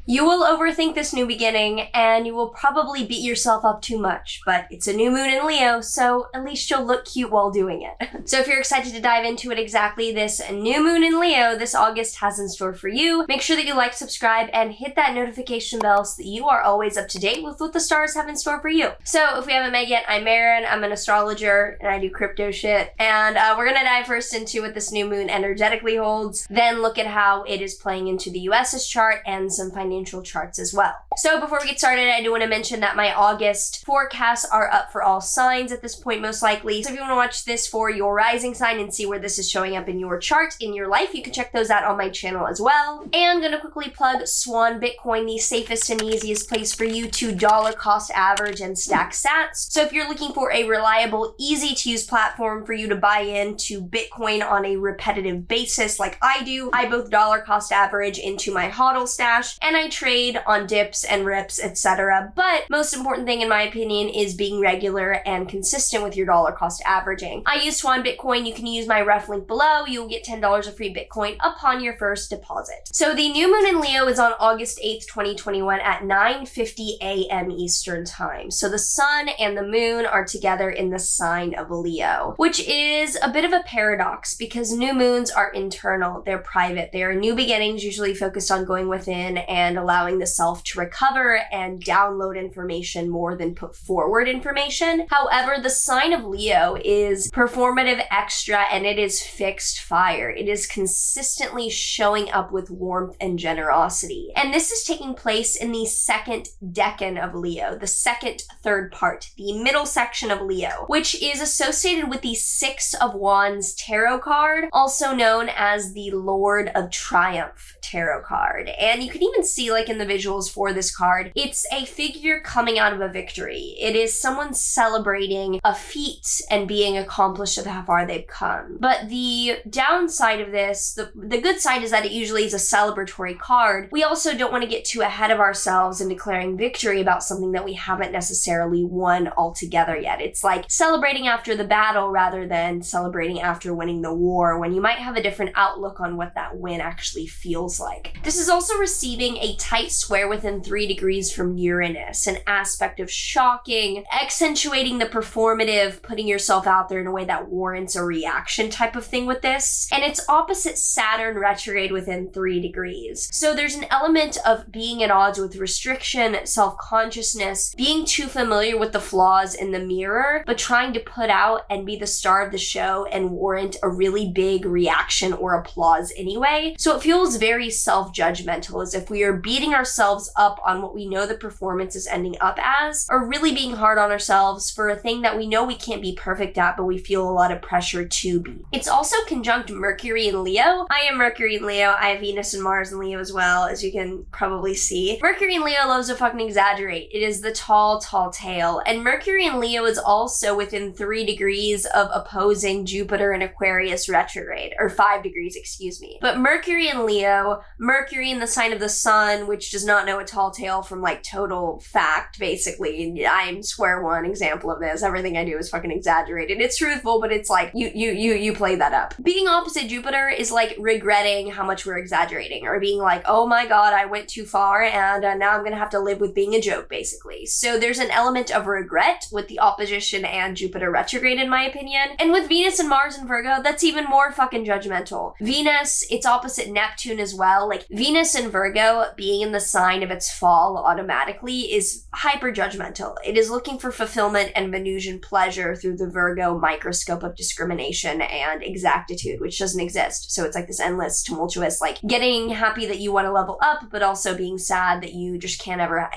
You will overthink this new beginning, and you will probably beat yourself up too much, but it's a new moon in Leo, so at least you'll look cute while doing it. So if you're excited to dive into what exactly this new moon in Leo this August has in store for you, make sure that you like, subscribe, and hit that notification bell so that you are always up to date with what the stars have in store for you. So if we haven't met yet, I'm Maren, I'm an astrologer, and I do crypto shit, and we're gonna dive first into what this new moon energetically holds, then look at how it is playing into the US's chart and some financial charts as well. So before we get started, I do want to mention that my August forecasts are up for all signs at this point, most likely. So if you want to watch this for your rising sign and see where this is showing up in your chart, in your life, you can check those out on my channel as well. And I'm going to quickly plug Swan Bitcoin, the safest and easiest place for you to dollar cost average and stack sats. So if you're looking for a reliable, easy to use platform for you to buy into Bitcoin on a repetitive basis like I do, I both dollar cost average into my HODL stash and I trade on dips and rips, etc. But most important thing in my opinion is being regular and consistent with your dollar cost averaging. I use Swan Bitcoin. You can use my ref link below. You'll get $10 of free Bitcoin upon your first deposit. So the new moon in Leo is on August 8th, 2021 at 9:50 a.m. Eastern time. So the sun and the moon are together in the sign of Leo, which is a bit of a paradox because new moons are internal. They're private. They are new beginnings, usually focused on going within and allowing the self to recover and download information more than put forward information. However, the sign of Leo is performative extra and it is fixed fire. It is consistently showing up with warmth and generosity. And this is taking place in the second decan of Leo, the second third part, the middle section of Leo, which is associated with the Six of Wands tarot card, also known as the Lord of Triumph tarot card. And you can even see like in the visuals for this card, it's a figure coming out of a victory. It is someone celebrating a feat and being accomplished with how far they've come. But the downside of this, the good side is that it usually is a celebratory card. We also don't want to get too ahead of ourselves in declaring victory about something that we haven't necessarily won altogether yet. It's like celebrating after the battle rather than celebrating after winning the war, when you might have a different outlook on what that win actually feels like. This is also receiving a tight square within 3 degrees from Uranus, an aspect of shocking, accentuating the performative, putting yourself out there in a way that warrants a reaction type of thing with this. And it's opposite Saturn retrograde within 3 degrees. So there's an element of being at odds with restriction, self-consciousness, being too familiar with the flaws in the mirror, but trying to put out and be the star of the show and warrant a really big reaction or applause anyway. So it feels very self-judgmental, as if we are beating ourselves up on what we know the performance is ending up as, or really being hard on ourselves for a thing that we know we can't be perfect at, but we feel a lot of pressure to be. It's also conjunct Mercury in Leo. I am Mercury in Leo. I have Venus and Mars in Leo as well, as you can probably see. Mercury in Leo loves to fucking exaggerate. It is the tall tale. And Mercury in Leo is also within 3 degrees of opposing Jupiter in Aquarius retrograde, or 5 degrees, excuse me. But Mercury in Leo, Mercury in the sign of the sun, which does not know a tall tale from like total fact, basically. I'm square one example of this. Everything I do is fucking exaggerated. It's truthful, but it's like, you play that up. Being opposite Jupiter is like regretting how much we're exaggerating, or being like, oh my god, I went too far and now I'm gonna have to live with being a joke, basically. So there's an element of regret with the opposition and Jupiter retrograde, in my opinion. And with Venus and Mars in Virgo, that's even more fucking judgmental. Venus, it's opposite Neptune as well. Like Venus in Virgo being in the sign of its fall automatically is hyper judgmental. It is looking for fulfillment and Venusian pleasure through the Virgo microscope of discrimination and exactitude, which doesn't exist. So it's like this endless, tumultuous, like getting happy that you want to level up, but also being sad that you just can't ever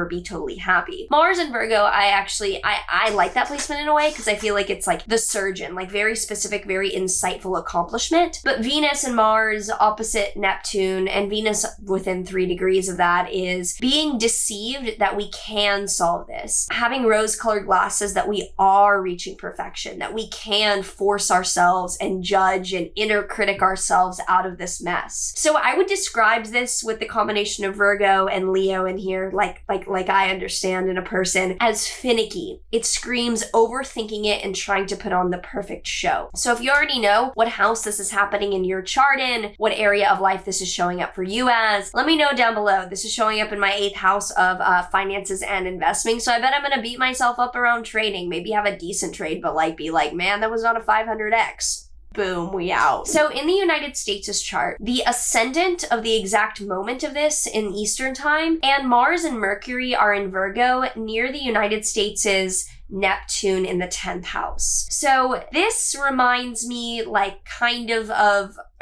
be totally happy. Mars in Virgo, I like that placement in a way because I feel like it's like the surgeon, like very specific, very insightful accomplishment. But Venus and Mars opposite Neptune, and Venus within 3 degrees of that, is being deceived that we can solve this. Having rose-colored glasses that we are reaching perfection, that we can force ourselves and judge and inner critic ourselves out of this mess. So I would describe this with the combination of Virgo and Leo in here, like I understand in a person, as finicky. It screams overthinking it and trying to put on the perfect show. So if you already know what house this is happening in your chart in, what area of life this is showing up for you as, let me know know down below. This is showing up in my 8th house of finances and investing, so I bet I'm gonna beat myself up around trading. Maybe have a decent trade, but like be like, man, that was not a 500x. Boom, we out. So in the United States' chart, the ascendant of the exact moment of this in Eastern time, and Mars and Mercury are in Virgo near the United States' Neptune in the 10th house. So this reminds me like kind of,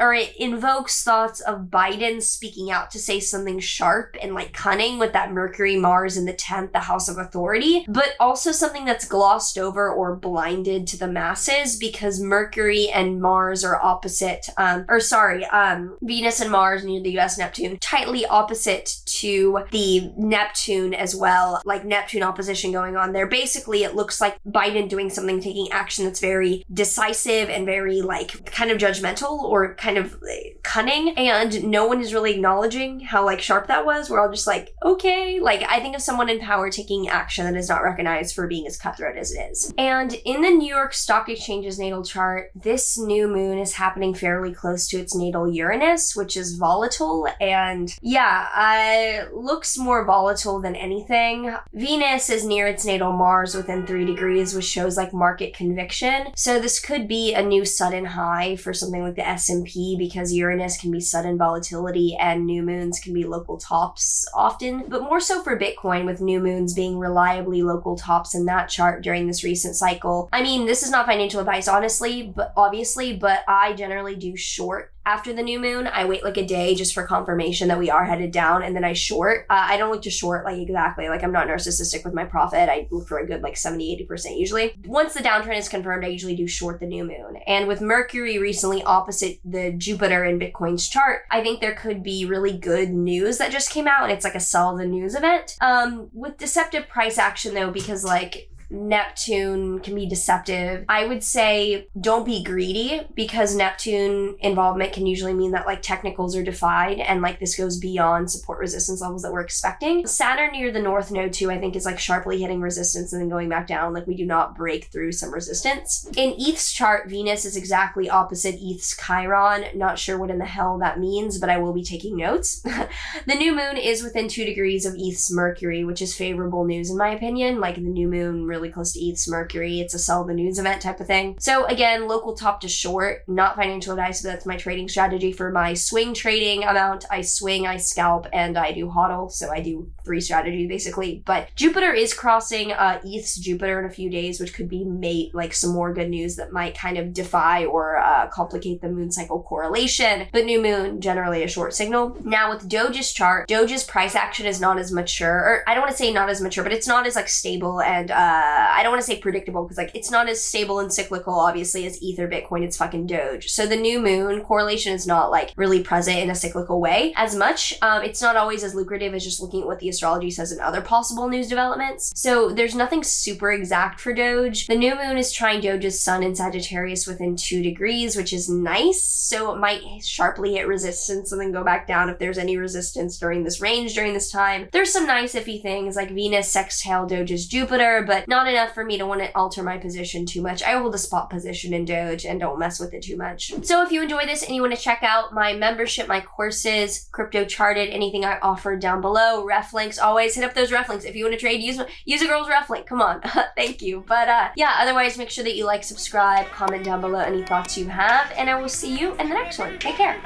or it invokes thoughts of Biden speaking out to say something sharp and like cunning with that Mercury Mars in the 10th, the house of authority, but also something that's glossed over or blinded to the masses because Mercury and Mars are opposite, Venus and Mars near the US Neptune, tightly opposite to the Neptune as well, like Neptune opposition going on there. Basically, it looks like Biden doing something, taking action that's very decisive and very like kind of judgmental or kind of cunning, and no one is really acknowledging how like sharp that was. We're all just like, okay. Like I think of someone in power taking action that is not recognized for being as cutthroat as it is. And in the New York Stock Exchange's natal chart, this new moon is happening fairly close to its natal Uranus, which is volatile, and yeah, looks more volatile than anything. Venus is near its natal Mars within 3 degrees, which shows like market conviction. So this could be a new sudden high for something like the S&P, because Uranus can be sudden volatility and new moons can be local tops often, but more so for Bitcoin, with new moons being reliably local tops in that chart during this recent cycle. I mean, this is not financial advice, honestly, but obviously, but I generally do short after the new moon. I wait like a day just for confirmation that we are headed down, and then I short. I don't look to short like exactly, like I'm not narcissistic with my profit. I look for a good like 70-80% usually. Once the downtrend is confirmed, I usually do short the new moon. And with Mercury recently opposite the Jupiter in Bitcoin's chart, I think there could be really good news that just came out, and it's like a sell the news event. With deceptive price action though, because like Neptune can be deceptive, I would say don't be greedy, because Neptune involvement can usually mean that like technicals are defied and like this goes beyond support resistance levels that we're expecting. Saturn near the North Node too, I think is like sharply hitting resistance and then going back down, like we do not break through some resistance. In ETH's chart, Venus is exactly opposite ETH's Chiron. Not sure what in the hell that means, but I will be taking notes. The new moon is within 2 degrees of ETH's Mercury, which is favorable news in my opinion. Like the new moon really close to ETH's Mercury. It's a sell the news event type of thing. So again, local top to short, not financial advice, but that's my trading strategy. For my swing trading amount, I swing, I scalp, and I do hodl. So I do 3 strategies basically. But Jupiter is crossing ETH's Jupiter in a few days, which could be like some more good news that might kind of defy or complicate the moon cycle correlation. But new moon, generally a short signal. Now with Doge's chart, Doge's price action is not as mature, or I don't want to say not as mature, but it's not as like stable, and I don't want to say predictable, because like it's not as stable and cyclical obviously as Ether, Bitcoin, it's fucking Doge. So the new moon correlation is not like really present in a cyclical way as much. It's not always as lucrative as just looking at what the astrology says in other possible news developments. So there's nothing super exact for Doge. The new moon is trying Doge's sun in Sagittarius within 2 degrees, which is nice. So it might sharply hit resistance and then go back down if there's any resistance during this range during this time. There's some nice iffy things like Venus sextile Doge's Jupiter, but not enough for me to want to alter my position too much. I hold a spot position in Doge and don't mess with it too much. So if you enjoy this and you want to check out my membership, my courses, crypto charted, anything I offer down below, ref links, always hit up those ref links. If you want to trade, use a girl's ref link. Come on. Thank you. But yeah, otherwise make sure that you like, subscribe, comment down below any thoughts you have, and I will see you in the next one. Take care.